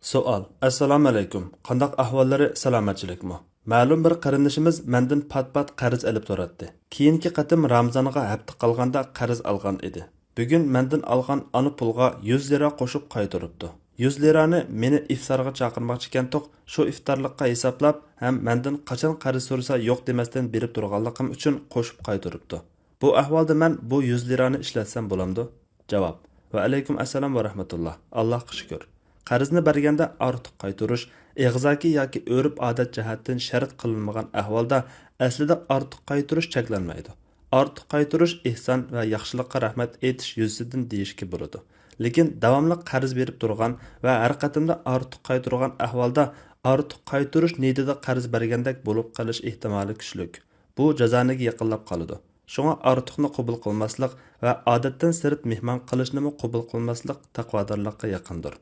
Savol. Assalomu alaykum. Qandaq ahvollari salomatchilikmi? Ma'lum bir qarindishimiz mendan pat-pat qarz olib turardi. Keyingi qatim Ramazonga hafta qolganda qarz olgan edi. Bugun mendan olgan ana pulga 100 lira qo'shib qaytaribdi. 100 lirani meni iftorga chaqirmoqchi ekandiq, shu iftorlikqa hisoblab ham mendan qachon qarz so'rasa yo'q demasdan berib turganligim uchun qo'shib qaytaribdi. Bu ahvolda men bu 100 lirani ishlatsam bo'lamdi? Javob. Va alaykum assalom va rahmatulloh. Allohga shukr. Qarzni berganda ortiq qaytarish, eg'zaki yoki o'rib odat jihatdan shart qilinmagan ahvolda aslida ortiq qaytarish cheklanmaydi. Ortiq qaytarish ehson va yaxshilikqa rahmat aytish yuzidan deyishga bo'ladi. Lekin davomli qarz berib turgan va har qatimda ortiq qaytargan ahvolda ortiq qaytarish niyatida qarz bergandek bo'lib qolish ehtimoli kuchli. Bu jazoniga yaqinlab qoladi. Шуңа артықны қабыл қылмаслык ва адаттан сырт мehmon qilishni qabul qilmaslik taqvodorlikqa yaqindir.